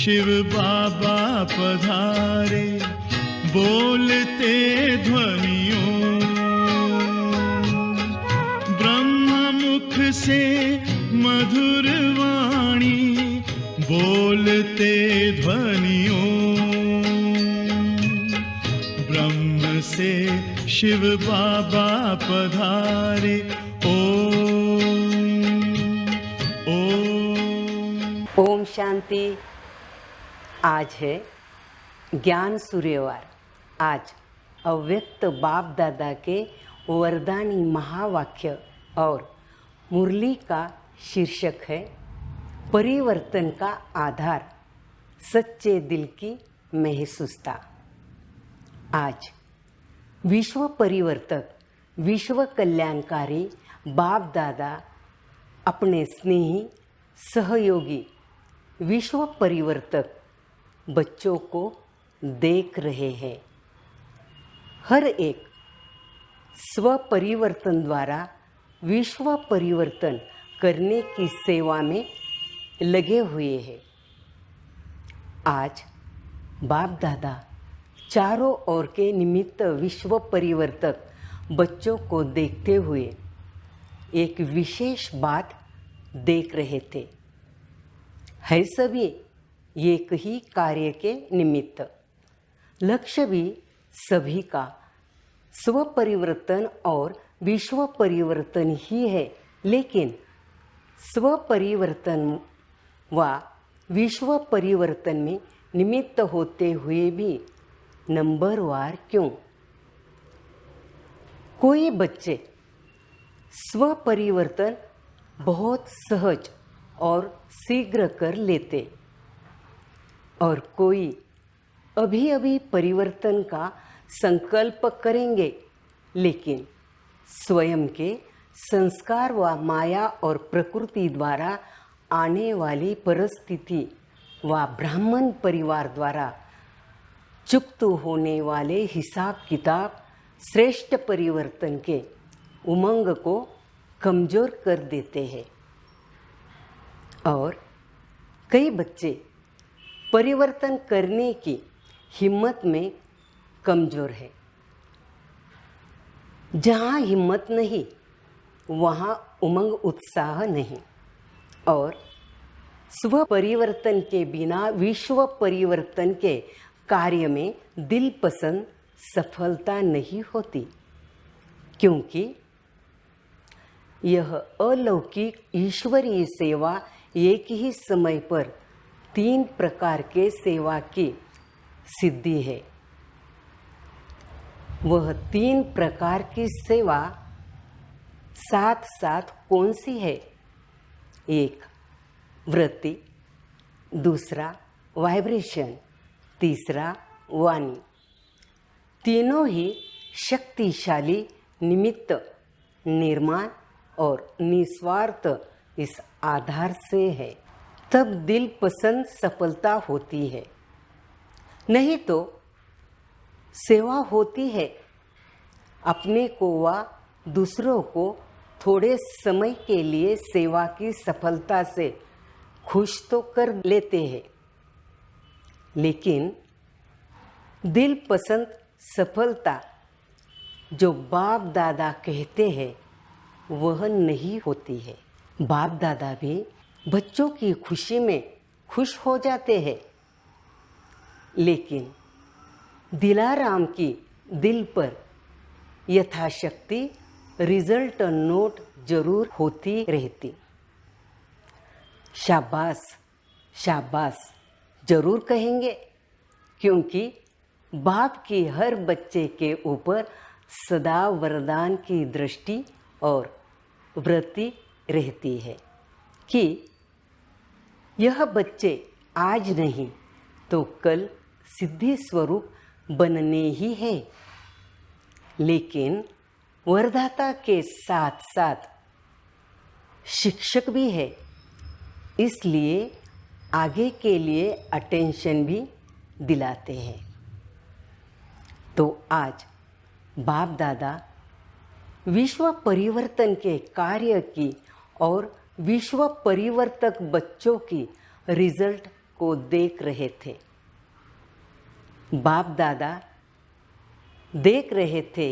शिव बाबा पधारे, बोलते ध्वनियों, ब्रह्म मुख से मधुर वाणी, बोलते ध्वनियों, ब्रह्म से शिव बाबा पधारे। ओम शांति। आज है ज्ञान सूर्यवार। आज अव्यक्त बाप दादा के वरदानी महावाक्य और मुरली का शीर्षक है परिवर्तन का आधार, सच्चे दिल की महसूसता। आज विश्व परिवर्तक, विश्व कल्याणकारी बाप दादा अपने स्नेही सहयोगी विश्व परिवर्तक बच्चों को देख रहे हैं। हर एक स्व परिवर्तन द्वारा विश्व परिवर्तन करने की सेवा में लगे हुए हैं। आज बाप दादा चारों ओर के निमित्त विश्व परिवर्तक बच्चों को देखते हुए एक विशेष बात देख रहे थे। है सभी एक ही कार्य के निमित्त, लक्ष्य भी सभी का स्व परिवर्तन और विश्व परिवर्तन ही है। लेकिन स्व परिवर्तन व विश्व परिवर्तन में निमित्त होते हुए भी नंबरवार क्यों? कोई बच्चे स्व परिवर्तन बहुत सहज और शीघ्र कर लेते और कोई अभी अभी परिवर्तन का संकल्प करेंगे, लेकिन स्वयं के संस्कार व माया और प्रकृति द्वारा आने वाली परिस्थिति व ब्राह्मण परिवार द्वारा चुक्त होने वाले हिसाब किताब श्रेष्ठ परिवर्तन के उमंग को कमज़ोर कर देते हैं। और कई बच्चे परिवर्तन करने की हिम्मत में कमज़ोर है। जहाँ हिम्मत नहीं वहाँ उमंग उत्साह नहीं, और स्व परिवर्तन के बिना विश्व परिवर्तन के कार्य में दिल पसंद सफलता नहीं होती, क्योंकि यह अलौकिक ईश्वरीय सेवा एक ही समय पर 3 प्रकार के सेवा की सिद्धि है। वह 3 प्रकार की सेवा साथ साथ कौन सी है? एक वृत्ति, दूसरा वाइब्रेशन, तीसरा वाणी। तीनों ही शक्तिशाली निमित्त, निर्माण और निस्वार्थ इस आधार से है, तब दिल पसंद सफलता होती है। नहीं तो सेवा होती है, अपने को व दूसरों को थोड़े समय के लिए सेवा की सफलता से खुश तो कर लेते हैं, लेकिन दिल पसंद सफलता जो बाप दादा कहते हैं वह नहीं होती है। बाप दादा भी बच्चों की खुशी में खुश हो जाते हैं, लेकिन दिलाराम की दिल पर यथाशक्ति रिजल्ट नोट जरूर होती रहती। शाबाश शाबाश जरूर कहेंगे, क्योंकि बाप की हर बच्चे के ऊपर सदा वरदान की दृष्टि और वृत्ति रहती है कि यह बच्चे आज नहीं तो कल सिद्धि स्वरूप बनने ही है। लेकिन वरदाता के साथ साथ शिक्षक भी है, इसलिए आगे के लिए अटेंशन भी दिलाते हैं। तो आज बाप दादा विश्व परिवर्तन के कार्य की और विश्व परिवर्तक बच्चों की रिजल्ट को देख रहे थे। बाप दादा देख रहे थे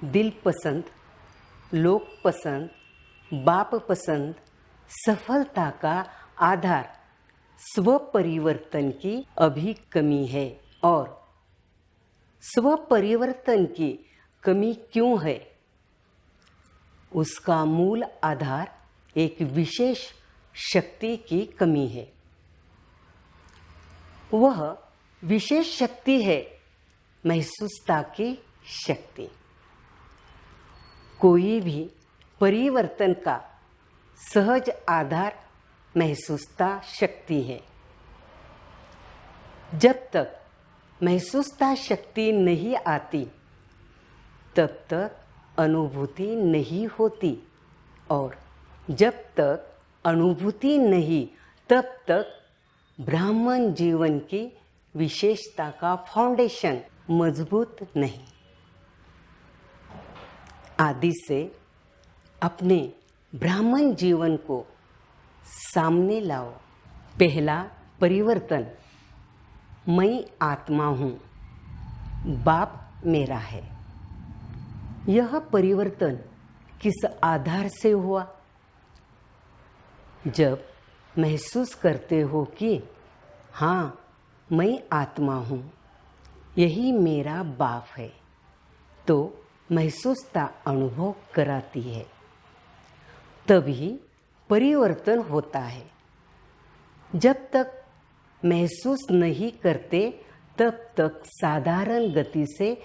दिल पसंद, लोक पसंद, बाप पसंद, सफलता का आधार स्व परिवर्तन की अभी कमी है। और स्व परिवर्तन की कमी क्यों है? उसका मूल आधार एक विशेष शक्ति की कमी है। वह विशेष शक्ति है महसूसता की शक्ति। कोई भी परिवर्तन का सहज आधार महसूसता शक्ति है। जब तक महसूसता शक्ति नहीं आती तब तक अनुभूति नहीं होती, और जब तक अनुभूति नहीं तब तक ब्राह्मण जीवन की विशेषता का फाउंडेशन मजबूत नहीं। आदि से अपने ब्राह्मण जीवन को सामने लाओ। पहला परिवर्तन, मैं आत्मा हूँ, बाप मेरा है। यह परिवर्तन किस आधार से हुआ? जब महसूस करते हो कि हाँ, मैं आत्मा हूँ, यही मेरा बाप है, तो महसूसता अनुभव कराती है, तभी परिवर्तन होता है। जब तक महसूस नहीं करते तब तक साधारण गति से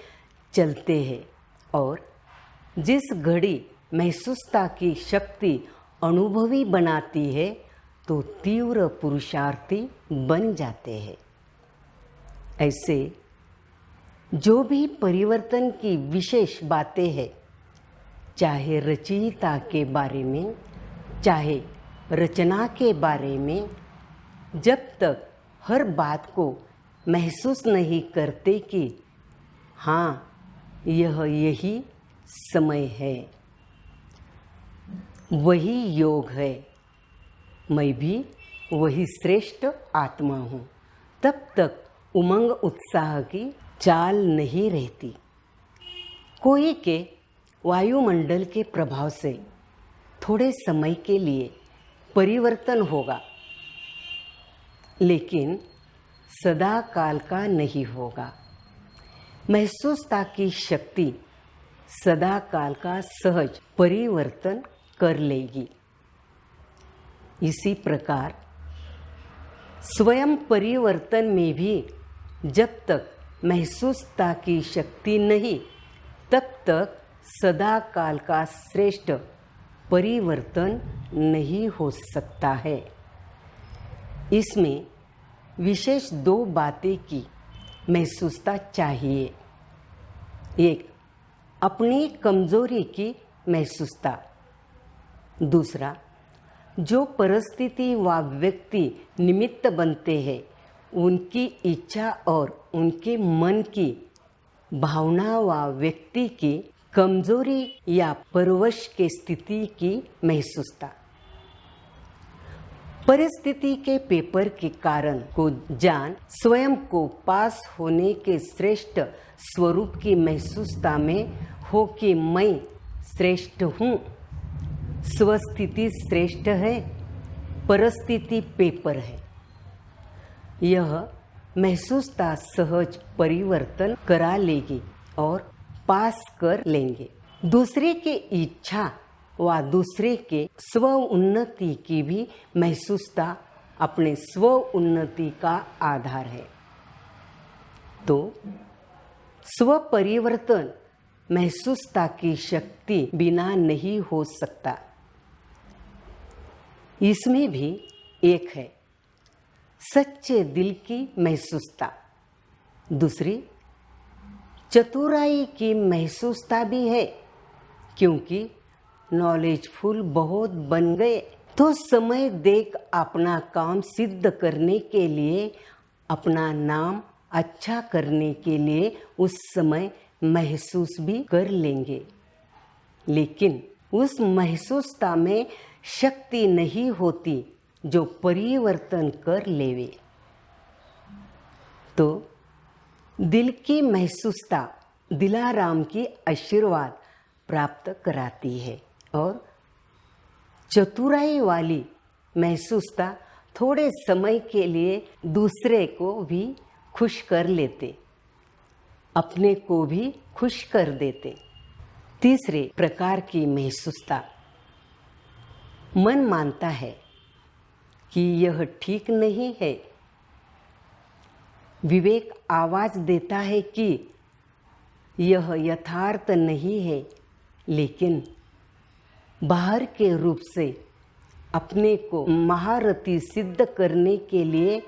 चलते हैं, और जिस घड़ी महसूसता की शक्ति अनुभवी बनाती है तो तीव्र पुरुषार्थी बन जाते हैं। ऐसे जो भी परिवर्तन की विशेष बातें हैं, चाहे रचयिता के बारे में, चाहे रचना के बारे में, जब तक हर बात को महसूस नहीं करते कि हाँ, यही समय है, वही योग है, मैं भी वही श्रेष्ठ आत्मा हूँ, तब तक उमंग उत्साह की चाल नहीं रहती। कोई के वायुमंडल के प्रभाव से थोड़े समय के लिए परिवर्तन होगा, लेकिन सदा काल का नहीं होगा। महसूसता की शक्ति सदा काल का सहज परिवर्तन कर लेगी। इसी प्रकार स्वयं परिवर्तन में भी जब तक महसूसता की शक्ति नहीं, तब तक सदा काल का श्रेष्ठ परिवर्तन नहीं हो सकता है। इसमें विशेष दो बातें की महसूसता चाहिए। एक, अपनी कमजोरी की महसूसता। दूसरा, जो परिस्थिति व व्यक्ति निमित्त बनते हैं, उनकी इच्छा और उनके मन की भावना व व्यक्ति की कमजोरी या परवश के स्थिति की महसूसता। परिस्थिति के पेपर के कारण को जान स्वयं को पास होने के श्रेष्ठ स्वरूप की महसूसता में हो कि मैं श्रेष्ठ हूँ। स्वस्थिति श्रेष्ठ है, परिस्थिति पेपर है। यह महसूसता सहज परिवर्तन करा लेगी और पास कर लेंगे। दूसरे के इच्छा व दूसरे के स्व उन्नति की भी महसूसता अपने स्व उन्नति का आधार है। तो स्व परिवर्तन महसूसता की शक्ति बिना नहीं हो सकता। इसमें भी एक है सच्चे दिल की महसूसता, दूसरी चतुराई की महसूसता भी है। क्योंकि नॉलेजफुल बहुत बन गए तो समय देख अपना काम सिद्ध करने के लिए, अपना नाम अच्छा करने के लिए उस समय महसूस भी कर लेंगे। लेकिन उस महसूसता में शक्ति नहीं होती जो परिवर्तन कर लेवे। तो दिल की महसूसता दिलाराम की आशीर्वाद प्राप्त कराती है और चतुराई वाली महसूसता थोड़े समय के लिए दूसरे को भी खुश कर लेते, अपने को भी खुश कर देते। तीसरे प्रकार की महसूसता, मन मानता है कि यह ठीक नहीं है। विवेक आवाज देता है कि यह यथार्थ नहीं है, लेकिन बाहर के रूप से अपने को महारथी सिद्ध करने के लिए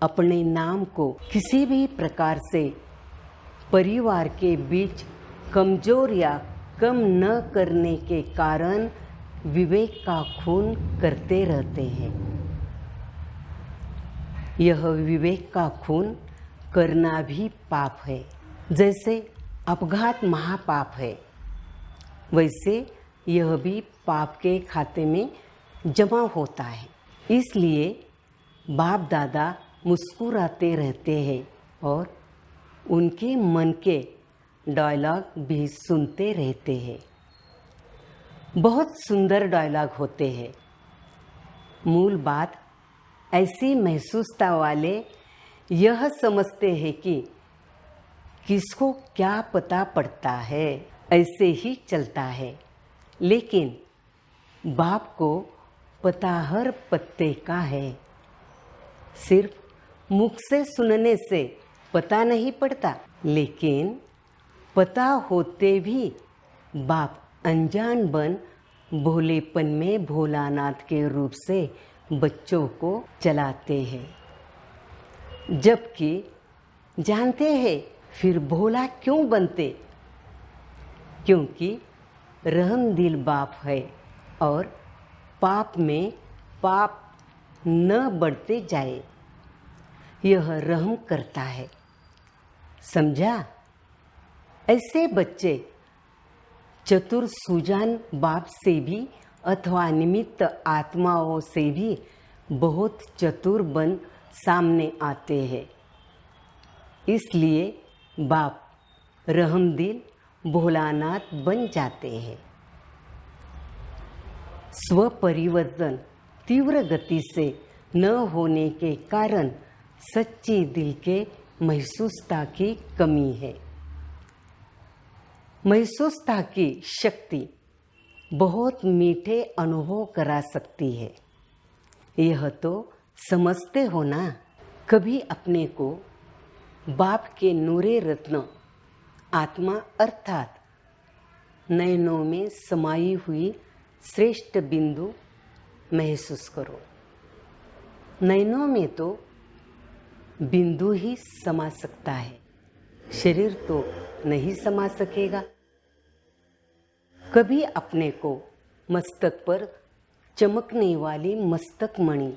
अपने नाम को किसी भी प्रकार से परिवार के बीच कमजोर या कम न करने के कारण विवेक का खून करते रहते हैं। यह विवेक का खून करना भी पाप है। जैसे अपघात महापाप है, वैसे यह भी पाप के खाते में जमा होता है। इसलिए बाप दादा मुस्कुराते रहते हैं और उनके मन के डायलॉग भी सुनते रहते हैं। बहुत सुंदर डायलॉग होते हैं। मूल बात ऐसी महसूसता वाले यह समझते हैं कि किसको क्या पता पड़ता है, ऐसे ही चलता है। लेकिन बाप को पता हर पत्ते का है। सिर्फ मुख से सुनने से पता नहीं पड़ता, लेकिन पता होते भी बाप अनजान बन भोलेपन में भोलानाथ के रूप से बच्चों को चलाते हैं। जबकि जानते हैं फिर भोला क्यों बनते? क्योंकि रहमदिल बाप है और पाप में पाप न बढ़ते जाए, यह रहम करता है। समझा? ऐसे बच्चे चतुर सुजान बाप से भी अथवा निमित्त आत्माओं से भी बहुत चतुर बन सामने आते हैं। इसलिए बाप रहमदिल भोलानाथ बन जाते हैं। स्वपरिवर्तन तीव्र गति से न होने के कारण सच्ची दिल के महसूसता की कमी है। महसूसता की शक्ति बहुत मीठे अनुभव करा सकती है। यह तो समझते हो ना। कभी अपने को बाप के नूरे रत्न आत्मा अर्थात नयनों में समाई हुई श्रेष्ठ बिंदु महसूस करो। नयनों में तो बिंदु ही समा सकता है, शरीर तो नहीं समा सकेगा। कभी अपने को मस्तक पर चमकने वाली मस्तक मणि,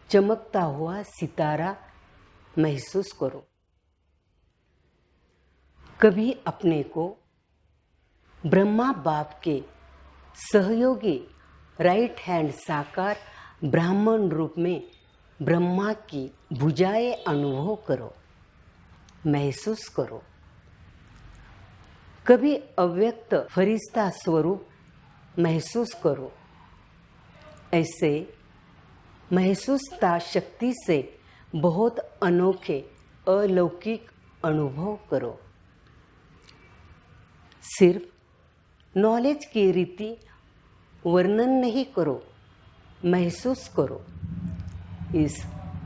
चमकता हुआ सितारा महसूस करो। कभी अपने को ब्रह्मा बाप के सहयोगी राइट हैंड साकार ब्राह्मण रूप में ब्रह्मा की भुजाएं अनुभव करो, महसूस करो। कभी अव्यक्त फरिश्ता स्वरूप महसूस करो। ऐसे महसूसता शक्ति से बहुत अनोखे अलौकिक अनुभव करो। सिर्फ नॉलेज की रीति वर्णन नहीं करो, महसूस करो। इस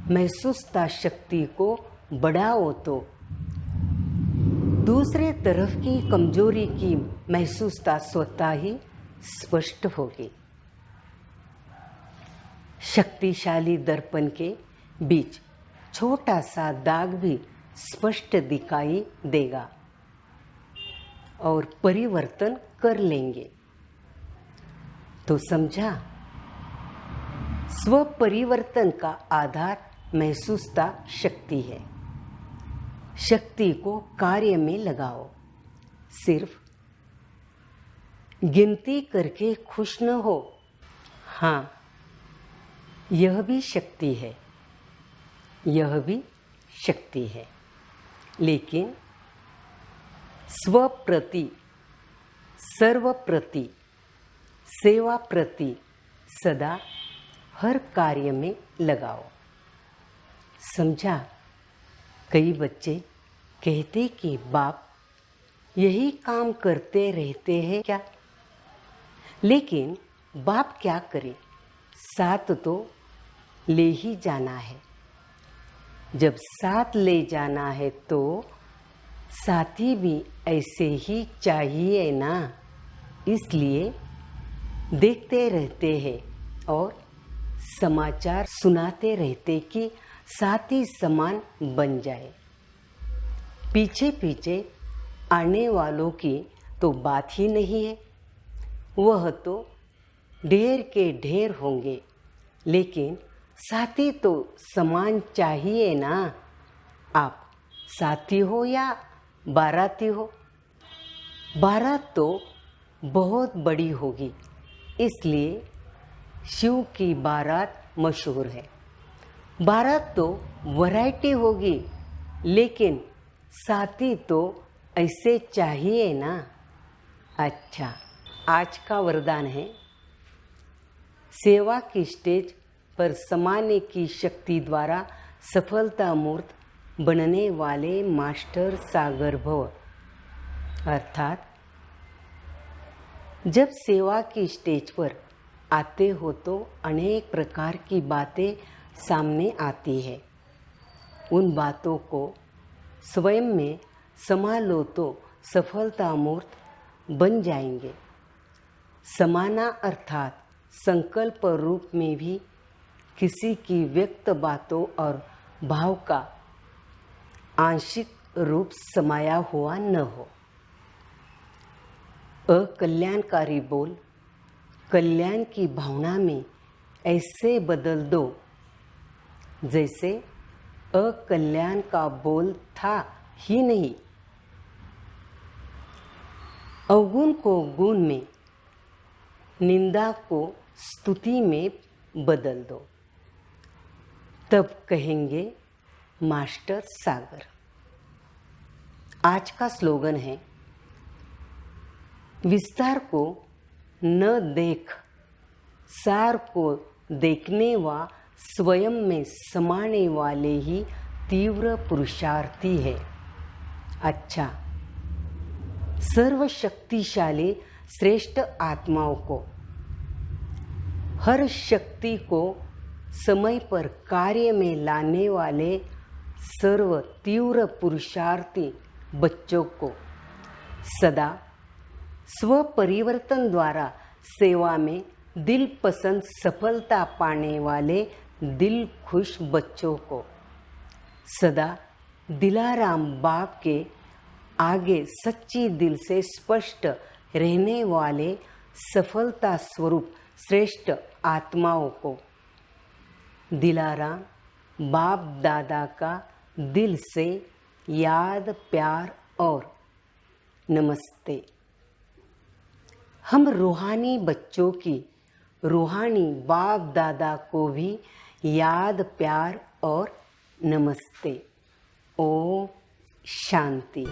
महसूसता शक्ति को बढ़ाओ तो दूसरे तरफ की कमजोरी की महसूसता स्वतः ही स्पष्ट होगी। शक्तिशाली दर्पण के बीच छोटा सा दाग भी स्पष्ट दिखाई देगा और परिवर्तन कर लेंगे। तो समझा? स्व परिवर्तन का आधार महसूसता शक्ति है। शक्ति को कार्य में लगाओ। सिर्फ गिनती करके खुश न हो। हाँ, यह भी शक्ति है, यह भी शक्ति है, लेकिन स्वप्रति, सर्वप्रति, सेवा प्रति सदा हर कार्य में लगाओ। समझा? कई बच्चे कहते कि बाप यही काम करते रहते हैं क्या? लेकिन बाप क्या करे, साथ तो ले ही जाना है। जब साथ ले जाना है तो साथी भी ऐसे ही चाहिए ना। इसलिए देखते रहते हैं और समाचार सुनाते रहते कि साथी समान बन जाए। पीछे पीछे आने वालों की तो बात ही नहीं है, वह तो ढेर के ढेर होंगे, लेकिन साथी तो समान चाहिए ना। आप साथी हो या बाराती हो, बारात तो बहुत बड़ी होगी, इसलिए शिव की बारात मशहूर है। बारात तो वैरायटी होगी, लेकिन साथी तो ऐसे चाहिए ना। अच्छा, आज का वरदान है, सेवा की स्टेज पर समाने की शक्ति द्वारा सफलता मूर्त बनने वाले मास्टर सागर भव। अर्थात जब सेवा की स्टेज पर आते हो तो अनेक प्रकार की बातें सामने आती है। उन बातों को स्वयं में समा लो तो सफलता मूर्त बन जाएंगे। समाना अर्थात संकल्प रूप में भी किसी की व्यक्त बातों और भाव का आंशिक रूप समाया हुआ न हो। अकल्याणकारी बोल कल्याण की भावना में ऐसे बदल दो जैसे अकल्याण का बोल था ही नहीं। अवगुण को गुण में, निंदा को स्तुति में बदल दो, तब कहेंगे मास्टर सागर। आज का स्लोगन है, विस्तार को न देख, सार को देखने व स्वयं में समाने वाले ही तीव्र पुरुषार्थी है। अच्छा, सर्वशक्तिशाली श्रेष्ठ आत्माओं को, हर शक्ति को समय पर कार्य में लाने वाले सर्व तीव्र पुरुषार्थी बच्चों को सदा स्वपरिवर्तन द्वारा सेवा में दिल पसंद सफलता पाने वाले दिल खुश बच्चों को सदा दिलाराम बाप के आगे सच्ची दिल से स्पष्ट रहने वाले सफलता स्वरूप श्रेष्ठ आत्माओं को दिलाराम बाप दादा का दिल से याद, प्यार और नमस्ते। हम रूहानी बच्चों की रूहानी बाप दादा को भी याद, प्यार और नमस्ते। ओम शांति।